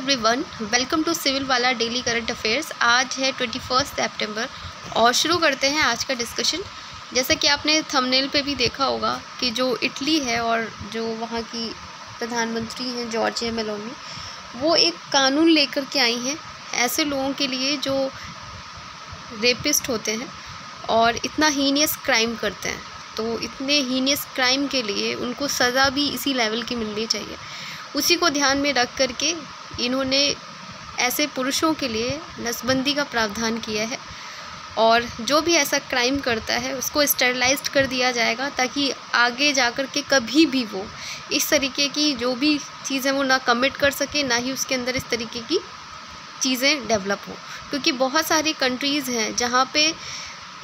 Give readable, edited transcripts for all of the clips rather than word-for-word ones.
Everyone, welcome to civil वाला daily current affairs. आज है 21 सितंबर और शुरू करते हैं आज का डिस्कशन। जैसा कि आपने थंबनेल पे भी देखा होगा कि जो इटली है और जो वहाँ की प्रधानमंत्री हैं जॉर्जिया मेलोनी, वो एक कानून लेकर के आई हैं ऐसे लोगों के लिए जो रेपिस्ट होते हैं और इतना हीनियस क्राइम करते हैं। तो इतने हीनियस क्राइम के लिए उनको सज़ा भी इसी लेवल की मिलनी चाहिए। उसी को ध्यान में रख कर के इन्होंने ऐसे पुरुषों के लिए नसबंदी का प्रावधान किया है और जो भी ऐसा क्राइम करता है उसको स्टेरिलाइज्ड कर दिया जाएगा ताकि आगे जाकर के कभी भी वो इस तरीके की जो भी चीज़ें वो ना कमिट कर सके, ना ही उसके अंदर इस तरीके की चीज़ें डेवलप हो। क्योंकि बहुत सारी कंट्रीज़ हैं जहाँ पे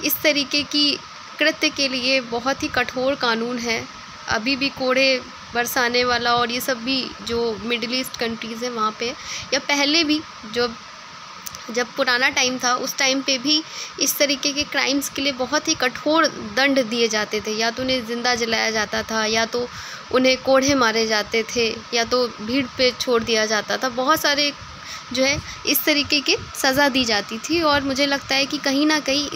इस तरीके की कृत्य के लिए बहुत ही कठोर कानून है। अभी भी कोड़े बरसाने वाला और ये सब भी जो मिडिल ईस्ट कंट्रीज़ हैं वहाँ पे, या पहले भी जब पुराना टाइम था उस टाइम पे भी इस तरीके के क्राइम्स के लिए बहुत ही कठोर दंड दिए जाते थे। या तो उन्हें ज़िंदा जलाया जाता था, या तो उन्हें कोड़े मारे जाते थे, या तो भीड़ पे छोड़ दिया जाता था। बहुत सारे जो है इस तरीके की सज़ा दी जाती थी और मुझे लगता है कि कहीं ना कहीं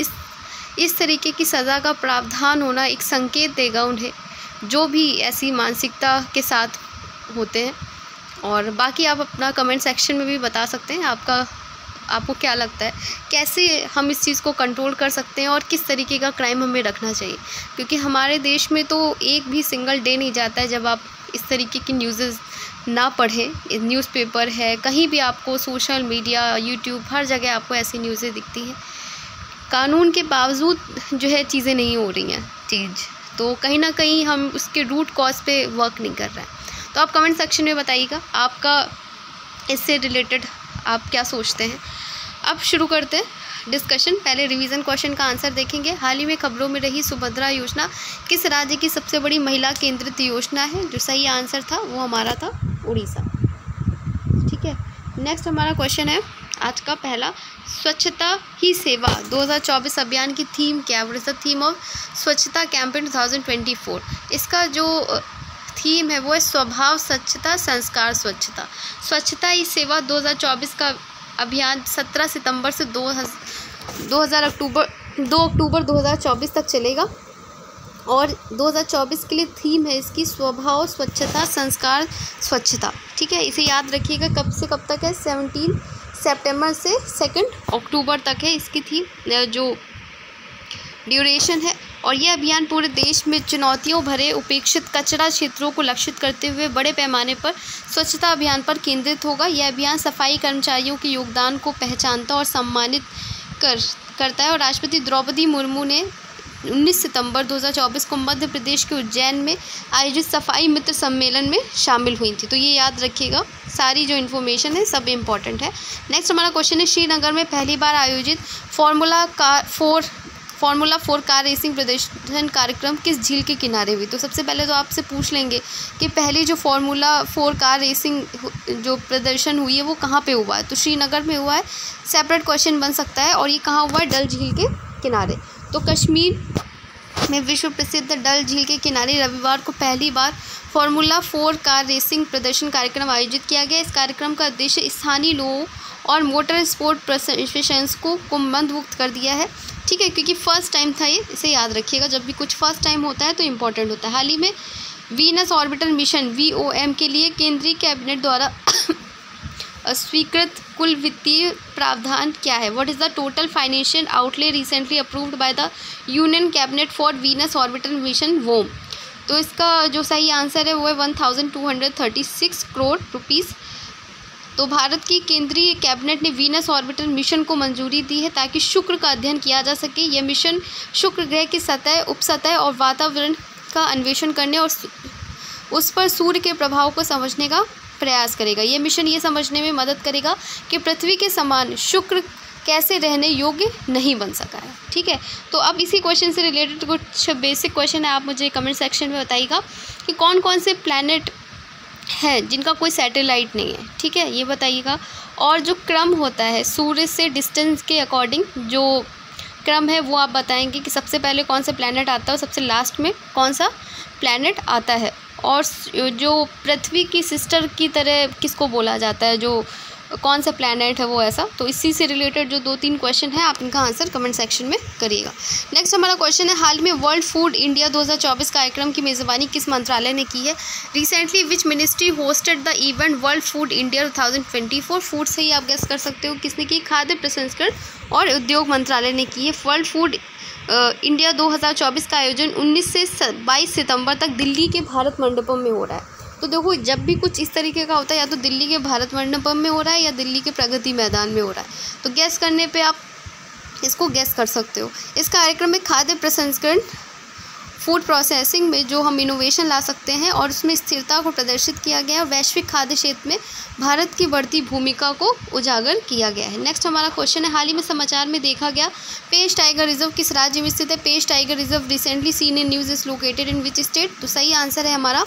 इस तरीके की सज़ा का प्रावधान होना एक संकेत देगा उन्हें, जो भी ऐसी मानसिकता के साथ होते हैं। और बाकी आप अपना कमेंट सेक्शन में भी बता सकते हैं आपको क्या लगता है, कैसे हम इस चीज़ को कंट्रोल कर सकते हैं और किस तरीके का क्राइम हमें रखना चाहिए। क्योंकि हमारे देश में तो एक भी सिंगल डे नहीं जाता है जब आप इस तरीके की न्यूज़ ना पढ़ें। न्यूज़पेपर है, कहीं भी आपको सोशल मीडिया, यूट्यूब, हर जगह आपको ऐसी न्यूज़ें दिखती हैं। कानून के बावजूद जो है चीज़ें नहीं हो रही हैं तो कहीं ना कहीं हम उसके रूट कॉज पे वर्क नहीं कर रहे हैं। तो आप कमेंट सेक्शन में बताइएगा आपका इससे रिलेटेड आप क्या सोचते हैं। अब शुरू करते हैं डिस्कशन। पहले रिवीजन क्वेश्चन का आंसर देखेंगे। हाल ही में खबरों में रही सुभद्रा योजना किस राज्य की सबसे बड़ी महिला केंद्रित योजना है? जो सही आंसर था वो हमारा था उड़ीसा। ठीक है, नेक्स्ट हमारा क्वेश्चन है आज का पहला, स्वच्छता ही सेवा 2024 अभियान की थीम क्या है? What is the theme of स्वच्छता कैंपेन 2024? इसका जो थीम है वो है स्वभाव स्वच्छता, संस्कार स्वच्छता। स्वच्छता ही सेवा 2024 का अभियान 17 सितंबर से 2 अक्टूबर 2024 तक चलेगा और 2024 के लिए थीम है इसकी स्वभाव स्वच्छता, संस्कार स्वच्छता। ठीक है, इसे याद रखिएगा। कब से कब तक है? 17 सितंबर से 2 अक्टूबर तक है इसकी थीम जो ड्यूरेशन है। और यह अभियान पूरे देश में चुनौतियों भरे उपेक्षित कचरा क्षेत्रों को लक्षित करते हुए बड़े पैमाने पर स्वच्छता अभियान पर केंद्रित होगा। यह अभियान सफाई कर्मचारियों के योगदान को पहचानता और सम्मानित करता है। और राष्ट्रपति द्रौपदी मुर्मू ने 19 सितंबर 2024 को मध्य प्रदेश के उज्जैन में आयोजित सफाई मित्र सम्मेलन में शामिल हुई थी। तो ये याद रखिएगा, सारी जो इन्फॉर्मेशन है सब इम्पॉर्टेंट है। नेक्स्ट हमारा क्वेश्चन है, श्रीनगर में पहली बार आयोजित फार्मूला 4 कार रेसिंग प्रदर्शन कार्यक्रम किस झील के किनारे हुई? तो सबसे पहले तो आपसे पूछ लेंगे कि पहली जो फार्मूला 4 कार रेसिंग जो प्रदर्शन हुई है वो कहाँ पे हुआ है? तो श्रीनगर में हुआ है। सेपरेट क्वेश्चन बन सकता है। और ये कहाँ हुआ है? डल झील के किनारे। तो कश्मीर में विश्व प्रसिद्ध डल झील के किनारे रविवार को पहली बार फार्मूला 4 कार रेसिंग प्रदर्शन कार्यक्रम आयोजित किया गया। इस कार्यक्रम का उद्देश्य स्थानीय लोगों और मोटर स्पोर्ट प्रशिक्षकों को कुंभबंद कर दिया है। ठीक है, क्योंकि फर्स्ट टाइम था ये, इसे याद रखिएगा। जब भी कुछ फर्स्ट टाइम होता है तो इम्पोर्टेंट होता है। हाल ही में वीनस ऑर्बिटर मिशन VOM के लिए केंद्रीय कैबिनेट द्वारा स्वीकृत कुल वित्तीय प्रावधान क्या है? What is the total financial outlay recently approved by the union cabinet for Venus orbiter mission WOM? तो इसका जो सही आंसर है वो है 1236 करोड़ रुपीज़। तो भारत की केंद्रीय कैबिनेट ने वीनस ऑर्बिटर मिशन को मंजूरी दी है ताकि शुक्र का अध्ययन किया जा सके। यह मिशन शुक्र ग्रह की सतह, उपसतह और वातावरण का अन्वेषण करने और उस पर सूर्य के प्रभाव को समझने का प्रयास करेगा। यह मिशन ये समझने में मदद करेगा कि पृथ्वी के समान शुक्र कैसे रहने योग्य नहीं बन सका है। ठीक है, तो अब इसी क्वेश्चन से रिलेटेड कुछ बेसिक क्वेश्चन है, आप मुझे कमेंट सेक्शन में बताइएगा कि कौन कौन से प्लैनेट है जिनका कोई सैटेलाइट नहीं है। ठीक है, ये बताइएगा। और जो क्रम होता है सूर्य से डिस्टेंस के अकॉर्डिंग जो क्रम है वो आप बताएंगे कि सबसे पहले कौन सा प्लैनेट आता है और सबसे लास्ट में कौन सा प्लैनेट आता है। और जो पृथ्वी की सिस्टर की तरह किसको बोला जाता है, जो कौन सा प्लैनेट है वो ऐसा। तो इसी से रिलेटेड जो 2-3 क्वेश्चन है आप इनका आंसर कमेंट सेक्शन में करिएगा। नेक्स्ट हमारा क्वेश्चन है, हाल में वर्ल्ड फूड इंडिया 2024 कार्यक्रम की मेज़बानी किस मंत्रालय ने की है? Recently which ministry hosted the event world food India 2024? Food से ही आप गेस कर सकते हो किसने की, खाद्य प्रसंस्करण और उद्योग मंत्रालय ने की है। वर्ल्ड फूड इंडिया 2024 का आयोजन 19 से 22 सितंबर तक दिल्ली के भारत मंडपम में हो रहा है। तो देखो, जब भी कुछ इस तरीके का होता है या तो दिल्ली के भारत मंडपम में हो रहा है या दिल्ली के प्रगति मैदान में हो रहा है। तो गैस करने पे आप इसको गैस कर सकते हो। इस कार्यक्रम में खाद्य प्रसंस्करण, फूड प्रोसेसिंग में जो हम इनोवेशन ला सकते हैं और उसमें स्थिरता को प्रदर्शित किया गया है। वैश्विक खाद्य क्षेत्र में भारत की बढ़ती भूमिका को उजागर किया गया है। नेक्स्ट हमारा क्वेश्चन है, हाल ही में समाचार में देखा गया पेश टाइगर रिजर्व किस राज्य में स्थित है? पेश tiger reserve recently seen in news is located in which state? तो सही आंसर है हमारा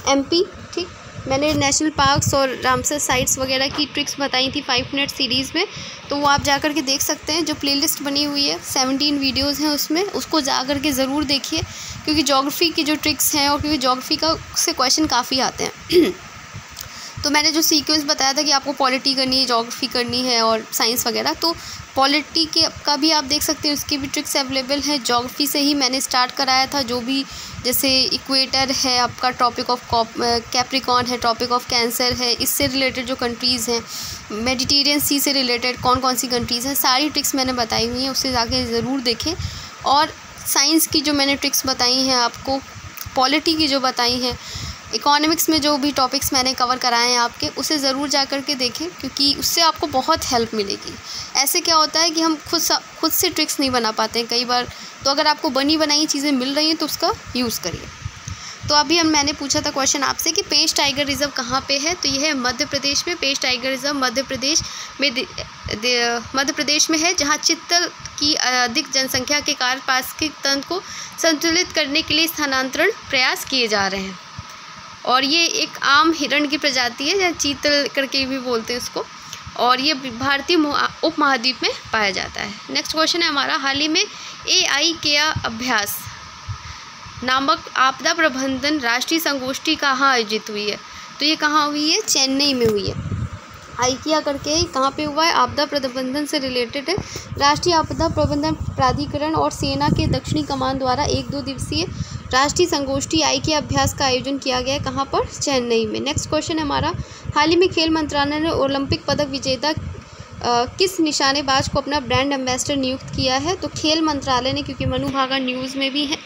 MP। ठीक, मैंने नेशनल पार्क्स और रामसर साइट्स वगैरह की ट्रिक्स बताई थी 5 मिनट सीरीज़ में, तो वो आप जा कर के देख सकते हैं। जो प्लेलिस्ट बनी हुई है 17 वीडियोज़ हैं उसमें, उसको जा कर के ज़रूर देखिए, क्योंकि ज्योग्राफी की जो ट्रिक्स हैं और क्योंकि ज्योग्राफी का से क्वेश्चन काफ़ी आते हैं। तो मैंने जो सीक्वेंस बताया था कि आपको पॉलिटी करनी है, ज्योग्राफी करनी है और साइंस वगैरह, तो पॉलिटी के का भी आप देख सकते हैं, उसकी भी ट्रिक्स अवेलेबल है। ज्योग्राफी से ही मैंने स्टार्ट कराया था, जो भी जैसे इक्वेटर है आपका, ट्रॉपिक ऑफ कैप्रिकॉर्न है, ट्रॉपिक ऑफ कैंसर है, इससे रिलेटेड जो कंट्रीज़ हैं, मेडिटेरियन सी से रिलेटेड कौन कौन सी कंट्रीज़ हैं, सारी ट्रिक्स मैंने बताई हुई हैं, उससे जाके ज़रूर देखें। और साइंस की जो मैंने ट्रिक्स बताई हैं आपको, पॉलिटी की जो बताई हैं, इकोनॉमिक्स में जो भी टॉपिक्स मैंने कवर कराए हैं आपके, उसे ज़रूर जा कर के देखें, क्योंकि उससे आपको बहुत हेल्प मिलेगी। ऐसे क्या होता है कि हम खुद से ट्रिक्स नहीं बना पाते हैं कई बार, तो अगर आपको बनी बनाई चीज़ें मिल रही हैं तो उसका यूज़ करिए। तो अभी मैंने पूछा था क्वेश्चन आपसे कि पेश टाइगर रिजर्व कहाँ पे है? तो यह है मध्य प्रदेश में। पेश टाइगर रिजर्व मध्य प्रदेश में है, जहाँ चित्तल की अधिक जनसंख्या के कारण पारिस्थितिक तंत्र को संतुलित करने के लिए स्थानांतरण प्रयास किए जा रहे हैं। और ये एक आम हिरण की प्रजाति है, जहाँ चीतल करके भी बोलते हैं उसको, और ये भारतीय उपमहाद्वीप में पाया जाता है। नेक्स्ट क्वेश्चन है हमारा, हाल ही में AIKEA अभ्यास नामक आपदा प्रबंधन राष्ट्रीय संगोष्ठी कहाँ आयोजित हुई है? तो ये कहाँ हुई है? चेन्नई में हुई है। IKEA करके कहाँ पे हुआ है? आपदा प्रबंधन से रिलेटेड है। राष्ट्रीय आपदा प्रबंधन प्राधिकरण और सेना के दक्षिणी कमान द्वारा 1-2 दिवसीय राष्ट्रीय संगोष्ठी IKEA अभ्यास का आयोजन किया गया है। कहाँ पर? चेन्नई में। नेक्स्ट क्वेश्चन है हमारा, हाल ही में खेल मंत्रालय ने ओलंपिक पदक विजेता किस निशानेबाज को अपना ब्रांड एम्बेसडर नियुक्त किया है? तो खेल मंत्रालय ने, क्योंकि मनु भाकर न्यूज़ में भी है,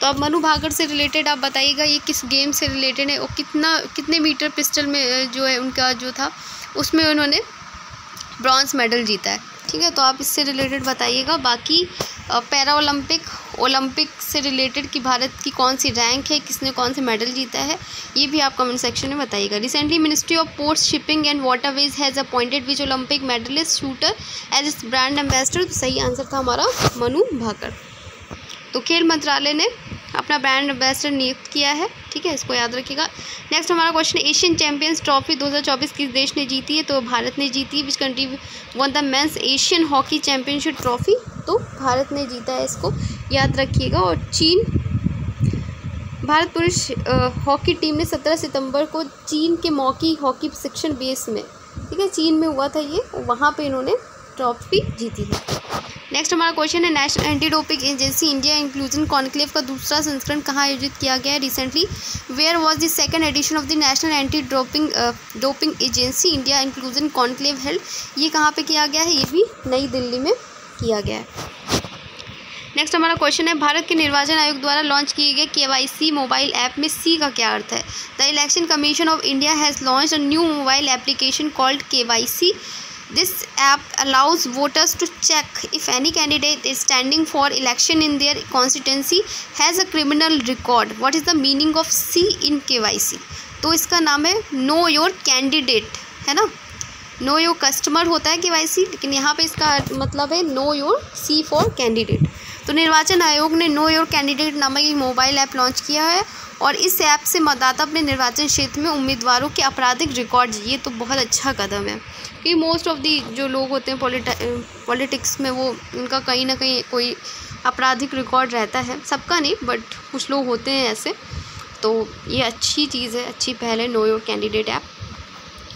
तो अब मनु भाकर से रिलेटेड आप बताइएगा ये किस गेम से रिलेटेड है और कितने मीटर पिस्टल में जो है उनका जो था उसमें उन्होंने ब्रॉन्ज मेडल जीता है। ठीक है, तो आप इससे रिलेटेड बताइएगा। बाकी पैरा ओलंपिक से रिलेटेड कि भारत की कौन सी रैंक है, किसने कौन से मेडल जीता है, ये भी आप कमेंट सेक्शन में बताइएगा। Recently ministry of ports, shipping and waterways has appointed which Olympic medallist shooter as its brand ambassador? तो सही आंसर था हमारा मनु भाकर। तो खेल मंत्रालय ने अपना ब्रांड एम्बेसडर नियुक्त किया है। ठीक है, इसको याद रखिएगा। नेक्स्ट हमारा क्वेश्चन, एशियन चैंपियंस ट्रॉफी 2024 किस देश ने जीती है? तो भारत ने जीती है। Which country won the men's Asian hockey championship trophy? तो भारत ने जीता है, इसको याद रखिएगा। और भारत पुरुष हॉकी टीम ने 17 सितंबर को चीन के मॉकी हॉकी प्रशिक्षण बेस में, ठीक है, चीन में हुआ था ये, वहाँ पे इन्होंने ट्रॉफी जीती है। नेक्स्ट हमारा क्वेश्चन है, national anti doping agency India inclusion conclave का दूसरा संस्करण कहाँ आयोजित किया गया है? Recently where was the second edition of the national anti doping agency India inclusion conclave held? ये कहाँ पे किया गया है? ये भी नई दिल्ली में किया गया है। नेक्स्ट हमारा क्वेश्चन है, भारत के निर्वाचन आयोग द्वारा लॉन्च किए गए KYC मोबाइल ऐप में C का क्या अर्थ है? The election commission of India has launched a new mobile application called KYC. This app allows voters to check if any candidate is standing for election in their constituency has a criminal record. What is the meaning of C in KYC? तो इसका नाम है Know Your Candidate, है ना? Know Your Customer होता है KYC, लेकिन यहाँ पे इसका मतलब है Know Your C for Candidate. तो निर्वाचन आयोग ने Know Your Candidate नामक एक मोबाइल ऐप लॉन्च किया है और इस ऐप से मतदाता अपने निर्वाचन क्षेत्र में उम्मीदवारों के आपराधिक रिकॉर्ड, ये तो बहुत अच्छा कदम है कि मोस्ट ऑफ दी जो लोग होते हैं पॉलिटिक्स में, वो उनका कहीं ना कहीं कोई आपराधिक रिकॉर्ड रहता है, सबका नहीं बट कुछ लोग होते हैं ऐसे। तो ये अच्छी चीज़ है, अच्छी पहल है Know Your Candidate app.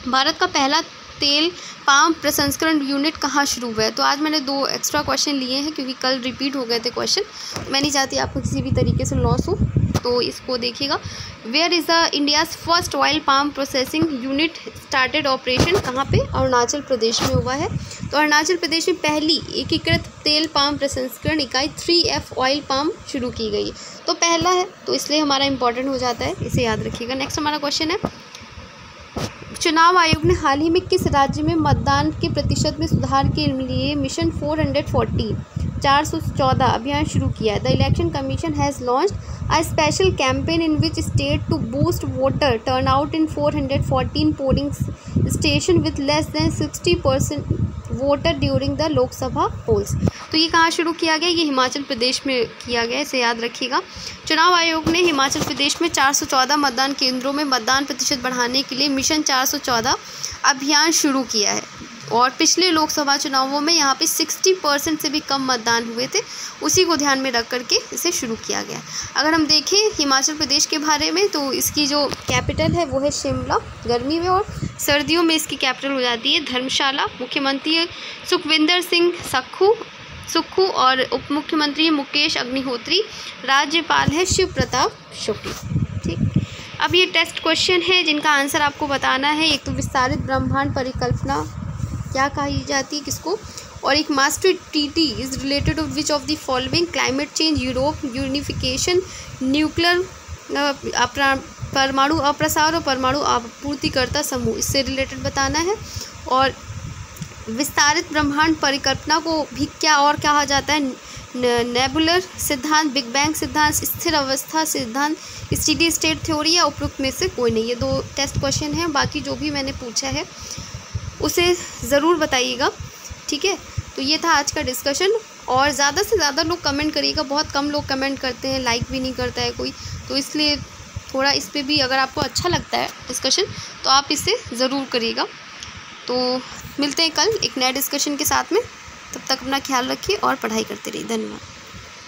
Bharat का पहला तेल पाम प्रसंस्करण यूनिट कहाँ शुरू हुआ है। तो आज मैंने 2 एक्स्ट्रा क्वेश्चन लिए हैं क्योंकि कल रिपीट हो गए थे क्वेश्चन। मैं नहीं चाहती आपको किसी भी तरीके से लॉस हो, तो इसको देखिएगा। Where is the India's first oil palm processing unit started operation, कहाँ पे? अरुणाचल प्रदेश में हुआ है। तो अरुणाचल प्रदेश में पहली एकीकृत तेल पाम प्रसंस्करण इकाई 3F ऑयल पाम शुरू की गई। तो पहला है, तो इसलिए हमारा इंपॉर्टेंट हो जाता है, इसे याद रखिएगा। नेक्स्ट हमारा क्वेश्चन है, चुनाव आयोग ने हाल ही में किस राज्य में मतदान के प्रतिशत में सुधार के लिए मिशन 414 अभियान शुरू किया है। The election commission has launched a special campaign in which state to boost voter turnout in 414 polling station with less than 60% voter during the Lok Sabha polls. तो ये कहाँ शुरू किया गया? ये हिमाचल प्रदेश में किया गया, इसे याद रखिएगा। चुनाव आयोग ने हिमाचल प्रदेश में 414 मतदान केंद्रों में मतदान प्रतिशत बढ़ाने के लिए मिशन 414 अभियान शुरू किया है और पिछले लोकसभा चुनावों में यहाँ पे 60% से भी कम मतदान हुए थे, उसी को ध्यान में रख करके इसे शुरू किया गया। अगर हम देखें हिमाचल प्रदेश के बारे में तो इसकी जो कैपिटल है वो है शिमला गर्मी में, और सर्दियों में इसकी कैपिटल हो जाती है धर्मशाला। मुख्यमंत्री सुखविंदर सिंह सुक्खू और उप मुख्यमंत्री है मुकेश अग्निहोत्री। राज्यपाल है शिव प्रताप शुक्ल। ठीक, अब ये टेस्ट क्वेश्चन है जिनका आंसर आपको बताना है। एक तो विस्तारित ब्रह्मांड परिकल्पना क्या कही जाती है किसको, और एक master treaty is related to which of the following, climate change, Europe unification, nuclear परमाणु अप्रसार और परमाणु आपूर्तिकर्ता समूह, इससे रिलेटेड बताना है। और विस्तारित ब्रह्मांड परिकल्पना को भी क्या और कहा जाता है? नेबुलर सिद्धांत, बिग बैंग सिद्धांत, स्थिर अवस्था सिद्धांत, स्टेडी स्टेट थ्योरी, या उपरोक्त में से कोई नहीं। ये 2 टेस्ट क्वेश्चन हैं, बाकी जो भी मैंने पूछा है उसे ज़रूर बताइएगा। ठीक है, तो ये था आज का डिस्कशन। और ज़्यादा से ज़्यादा लोग कमेंट करिएगा, बहुत कम लोग कमेंट करते हैं, लाइक भी नहीं करता है कोई, तो इसलिए थोड़ा इस पर भी अगर आपको अच्छा लगता है डिस्कशन तो आप इसे ज़रूर करिएगा। तो मिलते हैं कल एक नए डिस्कशन के साथ में, तब तक अपना ख्याल रखिए और पढ़ाई करते रहिए। धन्यवाद।